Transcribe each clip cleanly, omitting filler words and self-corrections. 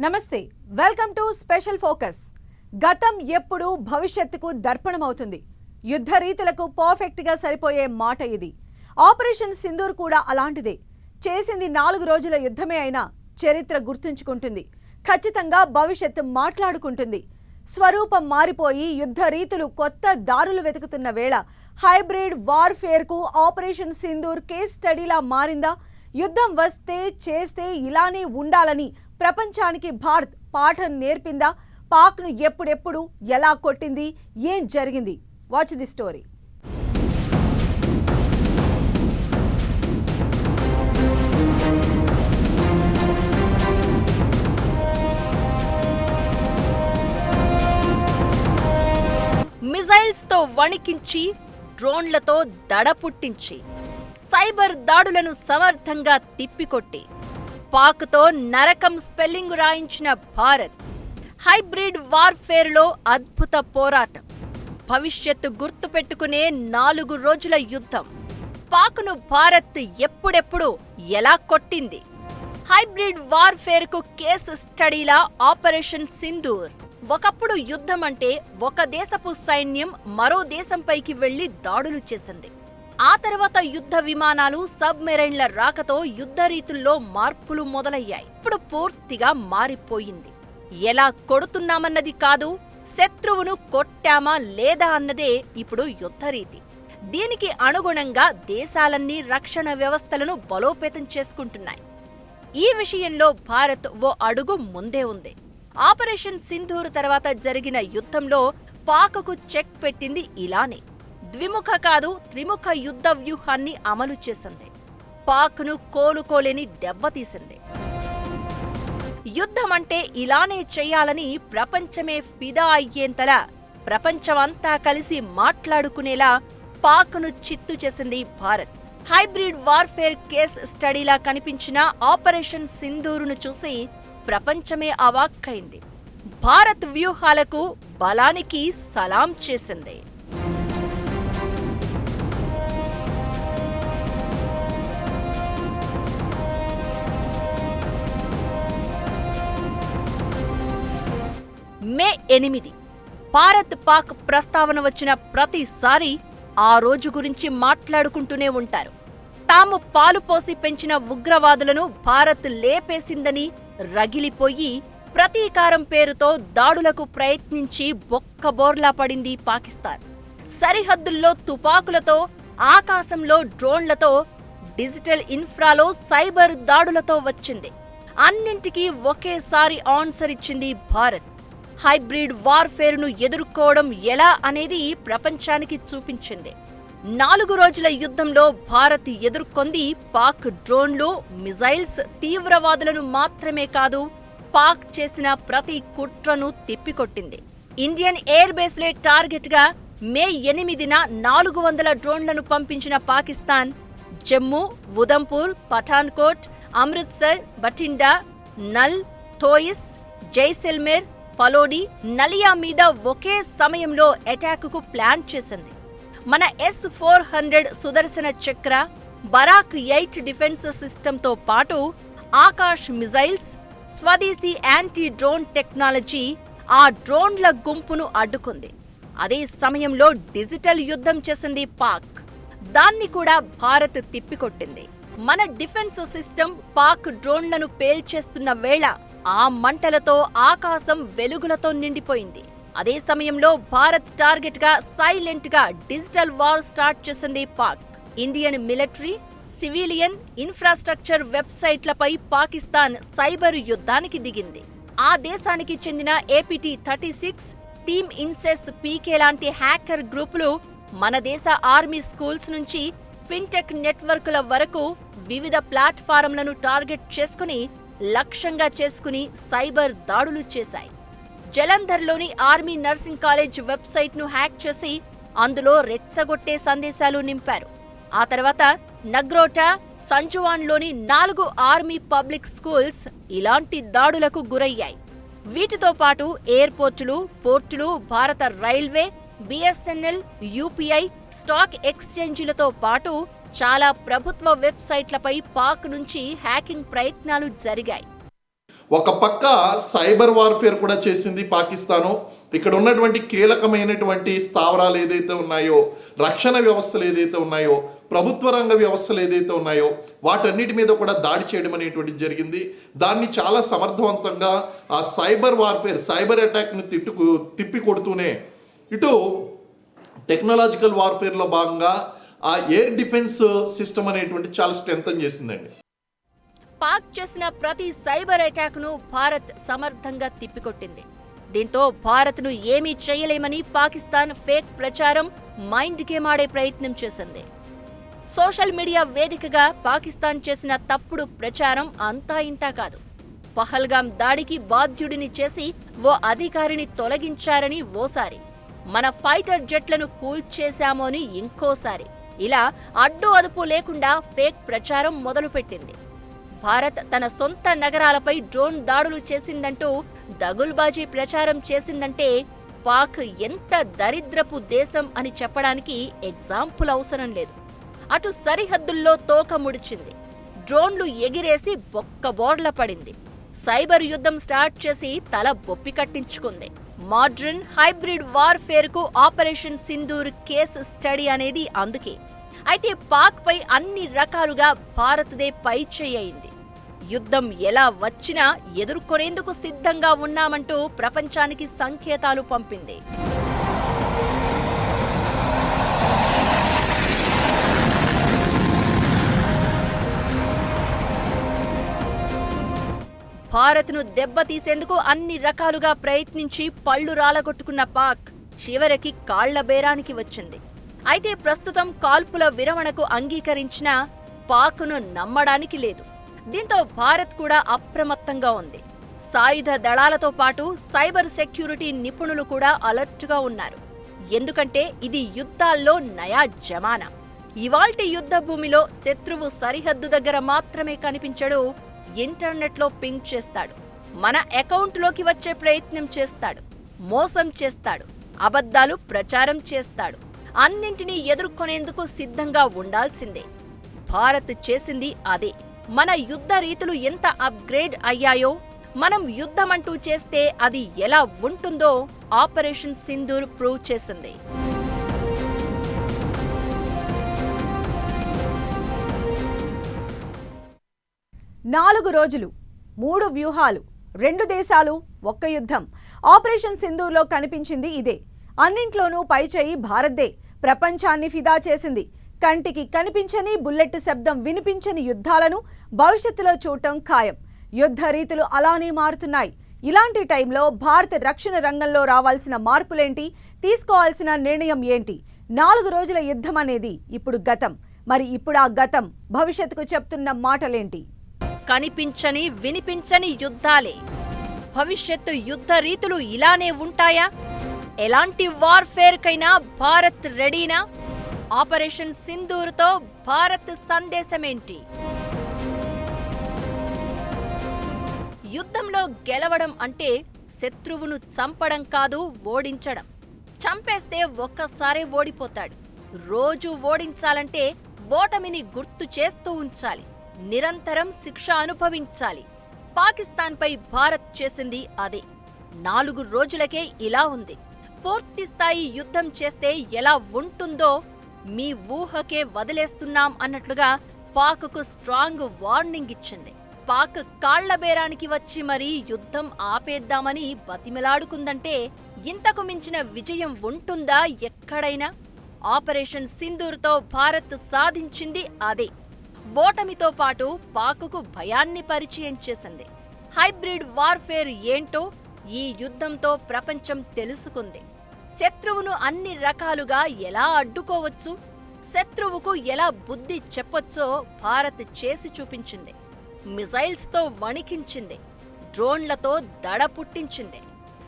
నమస్తే welcome to special focus. గతం ఎప్పుడు భవిష్యత్తుకు దర్పణమవుతుంది. యుద్ధ రీతులకు పర్ఫెక్ట్ గా సరిపోయే మాట ఇది. ఆపరేషన్ సింధూర్ కూడా అలాంటిదే. చేసింది 4 రోజుల యుద్ధమే అయినా చరిత్ర గుర్తుంచుకుంటుంది. ఖచ్చితంగా భవిష్యత్తు మాట్లాడుకుంటుంది. స్వరూపం మారిపోయి యుద్ధ రీతులు కొత్త దారులు వెతుకుతున్న వేళ హైబ్రిడ్ వార్ఫేర్ కు ఆపరేషన్ సింధూర్ కేస్ స్టడీలా మారిందా? యుద్ధం వస్తే చేస్తే ఇలానే ఉండాలని ప్రపంచానికి భారత్ పాఠం నేర్పిందా? పాక్ను ఎప్పుడెప్పుడు ఎలా కొట్టింది? ఏం జరిగింది? Watch the story. మిజైల్స్ తో వణికించి, డ్రోన్లతో దడ పుట్టించి, సైబర్ దాడులను సమర్థంగా తిప్పికొట్టి, పాక్తో నరకం స్పెల్లింగ్ రాయించిన భారత్. హైబ్రిడ్ వార్ఫేర్లో అద్భుత పోరాటం. భవిష్యత్తు గుర్తుపెట్టుకునే 4 రోజుల యుద్ధం. పాక్ను భారత్ ఎప్పుడెప్పుడు ఎలా కొట్టింది? హైబ్రిడ్ వార్ఫేర్కు కేస్ స్టడీలా ఆపరేషన్ సింధూర్. ఒకప్పుడు యుద్ధం అంటే ఒక దేశపు సైన్యం మరో దేశంపైకి వెళ్లి దాడులు చేసింది. ఆ తర్వాత యుద్ధ విమానాలు, సబ్మెరైన్ల రాకతో యుద్ధ రీతుల్లో మార్పులు మొదలయ్యాయి. ఇప్పుడు పూర్తిగా మారిపోయింది. ఎలా కొడుతున్నామన్నది కాదు, శత్రువును కొట్టామా లేదా అన్నదే ఇప్పుడు యుద్ధ రీతి. దీనికి అనుగుణంగా దేశాలన్నీ రక్షణ వ్యవస్థలను బలోపేతం చేసుకుంటున్నాయి. ఈ విషయంలో భారత్ ఓ అడుగు ముందే ఉంది. ఆపరేషన్ సింధూర్ తర్వాత జరిగిన యుద్ధంలో పాక్కు చెక్ పెట్టింది ఇలానే. ద్విముఖ కాదు, త్రిముఖ యుద్ధ వ్యూహాన్ని అమలు చేసింది. పాక్ను కోలుకోలేని దెబ్బతీసింది. యుద్ధమంటే ఇలానే చేయాలని ప్రపంచమే ఫిదా అయ్యేంతలా, ప్రపంచమంతా కలిసి మాట్లాడుకునేలా పాక్ను చిత్తు చేసింది భారత్. హైబ్రిడ్ వార్ఫేర్ కేస్ స్టడీలా కనిపించిన ఆపరేషన్ సింధూరును చూసి ప్రపంచమే అవాక్కైంది. భారత్ వ్యూహాలకు, బలానికి సలాం చేసింది. మే 8 భారత్ పాక్ ప్రస్తావన వచ్చిన ప్రతిసారి ఆ రోజు గురించి మాట్లాడుకుంటూనే ఉంటారు. తాము పాలు పోసి పెంచిన ఉగ్రవాదులను భారత్ లేపేసిందని రగిలిపోయి ప్రతీకారం పేరుతో దాడులకు ప్రయత్నించి బొక్కబోర్లా పడింది పాకిస్తాన్. సరిహద్దుల్లో తుపాకులతో, ఆకాశంలో డ్రోన్లతో, డిజిటల్ ఇన్ఫ్రాలో సైబర్ దాడులతో వచ్చింది. అన్నింటికీ ఒకేసారి ఆన్సర్ ఇచ్చింది భారత్. హైబ్రిడ్ వార్ఫేర్ను ఎదుర్కోవడం ఎలా అనేది ప్రపంచానికి చూపించింది. 4 రోజుల యుద్ధంలో భారత్ ఎదుర్కొంది పాక్ డ్రోన్లు, మిజైల్స్, తీవ్రవాదులను మాత్రమే కాదు, పాక్ చేసిన ప్రతి కుట్రను తిప్పికొట్టింది. ఇండియన్ ఎయిర్ బేస్లే టార్గెట్గా మే 8న 400 డ్రోన్లను పంపించిన పాకిస్తాన్ జమ్మూ, ఉదంపూర్, పఠాన్కోట్, అమృత్సర్, బఠిండా, నల్, థోయిస్, జైసల్మేర్, పలోడి, నలియా మీద ఒకే సమయంలో అటాక్కు ప్లాన్ చేసింది. మన S-400 సుదర్శన చక్ర, బరాక్ 8 డిఫెన్స్ సిస్టంతో పాటు ఆకాష్ మిజైల్స్, స్వదేశీ యాంటీ డ్రోన్ టెక్నాలజీ ఆ డ్రోన్ల గుంపును అడ్డుకుంది. అదే సమయంలో డిజిటల్ యుద్ధం చేసింది పాక్. దాన్ని కూడా భారత్ తిప్పికొట్టింది. మన డిఫెన్స్ సిస్టం పాక్ డ్రోన్లను పేల్చేస్తున్న వేళ ఆ మంటలతో ఆకాశం వెలుగులతో నిండిపోయింది. అదే సమయంలో భారత్ టార్గెట్ గా సైలెంట్ గా డిజిటల్ వార్ స్టార్ట్ చేసింది Pak. Indian military, civilian, infrastructure వెబ్సైట్లపై పాకిస్తాన్ సైబర్ యుద్ధానికి దిగింది. ఆ దేశానికి చెందిన APT-36, టీమ్ ఇన్సెస్, పీకే లాంటి హ్యాకర్ గ్రూపులు మన దేశ ఆర్మీ స్కూల్స్ నుంచి ఫిన్టెక్ నెట్వర్క్ల వరకు వివిధ ప్లాట్ఫారంలను టార్గెట్ చేసుకుని, లక్ష్యంగా చేసుకుని సైబర్ దాడులు చేశాయి. జలంధర్లోని ఆర్మీ నర్సింగ్ కాలేజ్ వెబ్సైట్ను హ్యాక్ చేసి అందులో రెచ్చగొట్టే సందేశాలు నింపారు. ఆ తర్వాత నగ్రోటా, సంజువాన్లోని 4 ఆర్మీ పబ్లిక్ స్కూల్స్ ఇలాంటి దాడులకు గురయ్యాయి. వీటితో పాటు ఎయిర్పోర్టులు, పోర్టులు, భారత రైల్వే, BSNL, UPI, స్టాక్ ఎక్స్చేంజీలతో పాటు చాలా ప్రభుత్వ వెబ్సైట్లపై పాక్ నుంచి హ్యాకింగ్ ప్రయత్నాలు జరిగాయి. ఒక పక్క సైబర్ వార్ఫేర్ కూడా చేసింది పాకిస్తాను. ఇక్కడ ఉన్నటువంటి కీలకమైనటువంటి స్థావరాలు ఏదైతే ఉన్నాయో, రక్షణ వ్యవస్థలు ఏదైతే ఉన్నాయో, ప్రభుత్వ రంగ వ్యవస్థలు ఏదైతే ఉన్నాయో వాటన్నిటి మీద కూడా దాడి చేయడం అనేటువంటిది జరిగింది. దాన్ని చాలా సమర్థవంతంగా ఆ సైబర్ వార్ఫేర్, సైబర్ అటాక్ని తిప్పి కొడుతూనే ఇటు టెక్నాలజికల్ వార్ఫేర్లో భాగంగా ఆ ఎయిర్ డిఫెన్స్ సిస్టమ్ అనేటువంటి చాలా స్ట్రెంథన్ చేసిందండి. పాక్ చేసిన ప్రతి సైబర్ అటాక్ను భారత్ సమర్థంగా తిప్పికొట్టింది. దీంతో భారత్ను ఏమీ చేయలేమని పాకిస్తాన్ ఫేక్ ప్రచారం, మైండ్ గేమ్ ఆడే ప్రయత్నం చేసింది. సోషల్ మీడియా వేదికగా పాకిస్తాన్ చేసిన తప్పుడు ప్రచారం అంతా ఇంతా కాదు. పహల్గాం దాడికి బాధ్యుడిని చేసి ఓ అధికారిని తొలగించారని ఓసారి, మన ఫైటర్ జెట్లను కూల్చేశామో అని ఇంకోసారి, ఇలా అడ్డు అదుపు లేకుండా ఫేక్ ప్రచారం మొదలుపెట్టింది. భారత్ తన సొంత నగరాలపై డ్రోన్ దాడులు చేసిందంటూ దగుల్బాజీ ప్రచారం చేసిందంటే పాక్ ఎంత దరిద్రపు దేశం అని చెప్పడానికి ఎగ్జాంపుల్ అవసరం లేదు. అటు సరిహద్దుల్లో తోక ముడిచింది, డ్రోన్లు ఎగిరేసి బొక్కబోర్ల పడింది, సైబర్ యుద్ధం స్టార్ట్ చేసి తల బొప్పి కట్టించుకుంది. మోడ్రన్ హైబ్రిడ్ వార్ఫేర్ కు ఆపరేషన్ సింధూర్ కేస్ స్టడీ అనేది అందుకే. అయితే పాక్ పై అన్ని రకాలుగా భారత్దే పై చేయింది. యుద్ధం ఎలా వచ్చినా ఎదుర్కొనేందుకు సిద్ధంగా ఉన్నామంటూ ప్రపంచానికి సంకేతాలు పంపింది. భారత్ను దెబ్బతీసేందుకు అన్ని రకాలుగా ప్రయత్నించి పళ్లు రాలగొట్టుకున్న పాక్ చివరికి కాళ్ల బేరానికి వచ్చింది. అయితే ప్రస్తుతం కాల్పుల విరమణకు అంగీకరించిన పాక్ను నమ్మడానికి లేదు. దీంతో భారత్ కూడా అప్రమత్తంగా ఉంది. సాయుధ దళాలతో పాటు సైబర్ సెక్యూరిటీ నిపుణులు కూడా అలర్ట్గా ఉన్నారు. ఎందుకంటే ఇది యుద్ధాల్లో నయా జమానా. ఇవాల్టి యుద్ధ భూమిలో శత్రువు సరిహద్దు దగ్గర మాత్రమే కనిపించడు, ఇంటర్నెట్లో పింగ్ చేస్తాడు, మన అకౌంట్లోకి వచ్చే ప్రయత్నం చేస్తాడు, మోసం చేస్తాడు, అబద్ధాలు ప్రచారం చేస్తాడు. అన్నింటినీ ఎదుర్కొనేందుకు సిద్ధంగా ఉండాల్సిందే. భారత్ చేసింది అదే. మన యుద్ధ రీతులు ఎంత అప్గ్రేడ్ అయ్యాయో, మనం యుద్ధమంటూ చేస్తే అది ఎలా ఉంటుందో ఆపరేషన్ సింధూర్ ప్రూవ్ చేసింది. నాలుగు రోజులు, 3 వ్యూహాలు, 2 దేశాలు, ఒక్క యుద్ధం. ఆపరేషన్ సింధూర్లో కనిపించింది ఇదే. అన్నింట్లోనూ పైచేయి భారత్దే. ప్రపంచాన్ని ఫిదా చేసింది. కంటికి కనిపించని, బుల్లెట్ శబ్దం వినిపించని యుద్ధాలను భవిష్యత్తులో చూడటం ఖాయం. యుద్ధ రీతులు అలానే మారుతున్నాయి. ఇలాంటి టైంలో భారత రక్షణ రంగంలో రావాల్సిన మార్పులేంటి, తీసుకోవాల్సిన నిర్ణయం ఏంటి? 4 రోజుల యుద్ధం అనేది ఇప్పుడు గతం. మరి ఇప్పుడు ఆ గతం భవిష్యత్తుకు చెప్తున్న మాటలేంటి? కనిపించని, వినిపించని యుద్ధాలే. భవిష్యత్తు యుద్ధ రీతులు ఇలానే ఉంటాయా? ఎలాంటి వార్ఫేర్ కైనా భారత్ రెడీనా? ఆపరేషన్ సింధూర్తో భారత్ సందేశమేంటి? యుద్ధంలో గెలవడం అంటే శత్రువును చంపడం కాదు, ఓడించడం. చంపేస్తే ఒక్కసారే ఓడిపోతాడు. రోజు ఓడించాలంటే ఓటమిని గుర్తు చేస్తూ ఉంచాలి, నిరంతరం శిక్ష అనుభవించాలి. పాకిస్తాన్పై భారత్ చేసింది అదే. 4 రోజులకే ఇలా ఉంది. పూర్తి స్థాయి యుద్ధం చేస్తే ఎలా ఉంటుందో మీ ఊహకే వదిలేస్తున్నాం అన్నట్లుగా పాక్కు స్ట్రాంగ్ వార్నింగ్ ఇచ్చింది. పాక్ కాళ్ల బేరానికి వచ్చి మరీ యుద్ధం ఆపేద్దామని బతిమిలాడుకుందంటే ఇంతకు మించిన విజయం ఉంటుందా ఎక్కడైనా? ఆపరేషన్ సింధూర్తో భారత్ సాధించింది అదే. ఓటమితో పాటు పాక్కు భయాన్ని పరిచయం చేసింది. హైబ్రిడ్ వార్ఫేర్ ఏంటో ఈ యుద్ధంతో ప్రపంచం తెలుసుకుంది. శత్రువును అన్ని రకాలుగా ఎలా అడ్డుకోవచ్చు, శత్రువుకు ఎలా బుద్ధి చెప్పొచ్చో భారత్ చేసి చూపించింది. మిసైల్స్తో వణికించింది, డ్రోన్లతో దడ పుట్టించింది,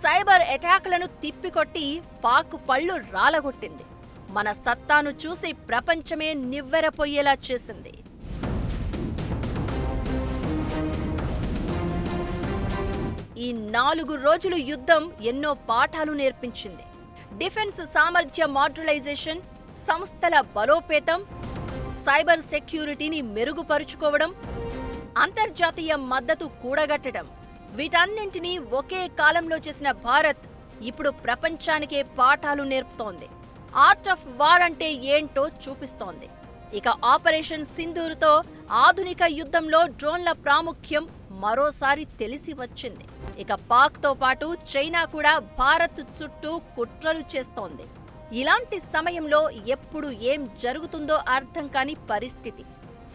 సైబర్ అటాక్లను తిప్పికొట్టి పాక్ పళ్ళు రాలగొట్టింది. మన సత్తాను చూసి ప్రపంచమే నివ్వెరపోయేలా చేసింది. ఈ 4 రోజులు యుద్ధం ఎన్నో పాఠాలు నేర్పించింది. డిఫెన్స్ సామర్థ్య మాడ్యులైజేషన్, సంస్థల బలోపేతం, సైబర్ సెక్యూరిటీని మెరుగుపరుచుకోవడం, అంతర్జాతీయ మద్దతు కూడగట్టడం, వీటన్నింటినీ ఒకే కాలంలో చేసిన భారత్ ఇప్పుడు ప్రపంచానికే పాఠాలు నేర్పుతోంది. ఆర్ట్ ఆఫ్ వార్ అంటే ఏంటో చూపిస్తోంది. ఇక ఆపరేషన్ సింధూర్తో ఆధునిక యుద్ధంలో డ్రోన్ల ప్రాముఖ్యం మరోసారి తెలిసి వచ్చింది. ఇక పాక్తో పాటు చైనా కూడా భారత్ చుట్టూ కుట్రలు చేస్తోంది. ఇలాంటి సమయంలో ఎప్పుడు ఏం జరుగుతుందో అర్థం కాని పరిస్థితి.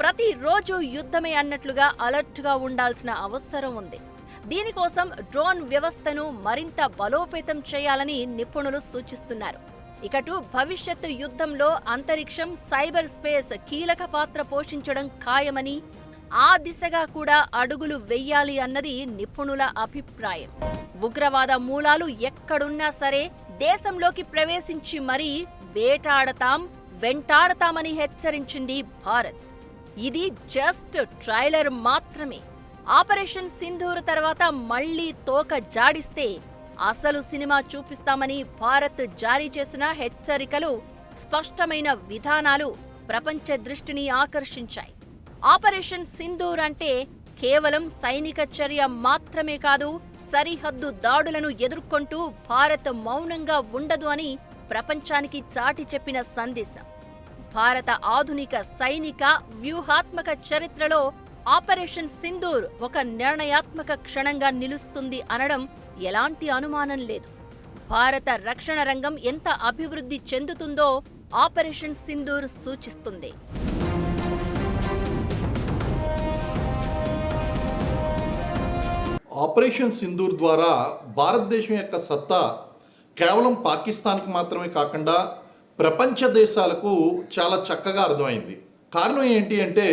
ప్రతిరోజు యుద్ధమే అన్నట్లుగా అలర్ట్గా ఉండాల్సిన అవసరం ఉంది. దీనికోసం డ్రోన్ వ్యవస్థను మరింత బలోపేతం చేయాలని నిపుణులు సూచిస్తున్నారు. ఇకటు భవిష్యత్తు యుద్ధంలో అంతరిక్షం, సైబర్ స్పేస్ కీలక పాత్ర పోషించడం ఖాయమని, ఆ దిశగా కూడా అడుగులు వెయ్యాలి అన్నది నిపుణుల అభిప్రాయం. ఉగ్రవాద మూలాలు ఎక్కడున్నా సరే దేశంలోకి ప్రవేశించి మరీ వేటాడతాం, వెంటాడతామని హెచ్చరించింది భారత్. ఇది జస్ట్ ట్రైలర్ మాత్రమే. ఆపరేషన్ సింధూర్ తర్వాత మళ్లీ తోక జాడిస్తే అసలు సినిమా చూపిస్తామని భారత్ జారీ చేసిన హెచ్చరికలు, స్పష్టమైన విధానాలు ప్రపంచ దృష్టిని ఆకర్షించాయి. ఆపరేషన్ సింధూర్ అంటే కేవలం సైనిక చర్య మాత్రమే కాదు, సరిహద్దు దాడులను ఎదుర్కొంటూ భారత్ మౌనంగా ఉండదు అని ప్రపంచానికి చాటి చెప్పిన సందేశం. భారత ఆధునిక సైనిక వ్యూహాత్మక చరిత్రలో ఆపరేషన్ సింధూర్ ఒక నిర్ణయాత్మక క్షణంగా నిలుస్తుంది అనడం ఎలాంటి అనుమానం లేదు. భారత రక్షణ రంగం ఎంత అభివృద్ధి చెందుతుందో ఆపరేషన్ సింధూర్ సూచిస్తుంది. ఆపరేషన్ సింధూర్ ద్వారా భారతదేశం యొక్క సత్తా కేవలం పాకిస్తాన్కి మాత్రమే కాకుండా ప్రపంచ దేశాలకు చాలా చక్కగా అర్థమైంది. కారణం ఏంటి అంటే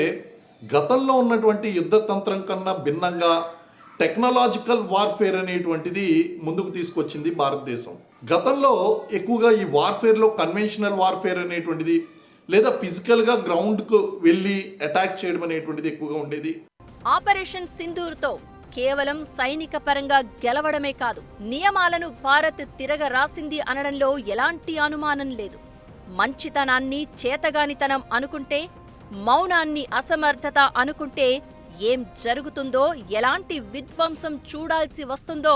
గతంలో ఉన్నటువంటి యుద్ధ తంత్రం కన్నా భిన్నంగా టెక్నాలజికల్ వార్ఫేర్ అనేటువంటిది ముందుకు తీసుకొచ్చింది భారతదేశం. గతంలో ఎక్కువగా ఈ వార్ఫేర్లో కన్వెన్షనల్ వార్ఫేర్ అనేటువంటిది లేదా ఫిజికల్గా గ్రౌండ్కు వెళ్ళి అటాక్ చేయడం అనేటువంటిది ఎక్కువగా ఉండేది. ఆపరేషన్ సింధూర్తో కేవలం సైనిక పరంగా గెలవడమే కాదు, నియమాలను భారత్ తిరగరాసింది అనడంలో ఎలాంటి అనుమానం లేదు. మంచితనాన్ని చేతగానితనం అనుకుంటే, మౌనాన్ని అసమర్థత అనుకుంటే ఏం జరుగుతుందో, ఎలాంటి విధ్వంసం చూడాల్సి వస్తుందో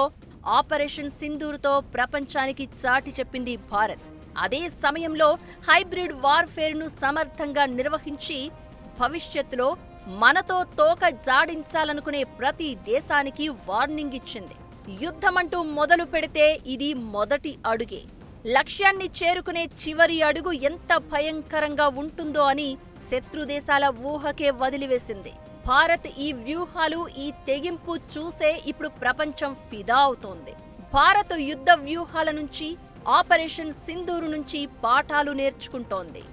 ఆపరేషన్ సింధూర్తో ప్రపంచానికి చాటి చెప్పింది భారత్. అదే సమయంలో హైబ్రిడ్ వార్ఫేర్ను సమర్థంగా నిర్వహించి భవిష్యత్తులో మనతో తోక జాడించాలనుకునే ప్రతి దేశానికి వార్నింగ్ ఇచ్చింది. యుద్ధమంటూ మొదలు పెడితే ఇది మొదటి అడుగే. లక్ష్యాన్ని చేరుకునే చివరి అడుగు ఎంత భయంకరంగా ఉంటుందో అని శత్రు దేశాల ఊహకే వదిలివేసింది. భారత్ ఈ వ్యూహాలు, ఈ తెగింపు చూసే ఇప్పుడు ప్రపంచం ఫిదా అవుతోంది. భారత్ యుద్ధ వ్యూహాల నుంచి, ఆపరేషన్ సింధూర్ నుంచి పాఠాలు నేర్చుకుంటోంది.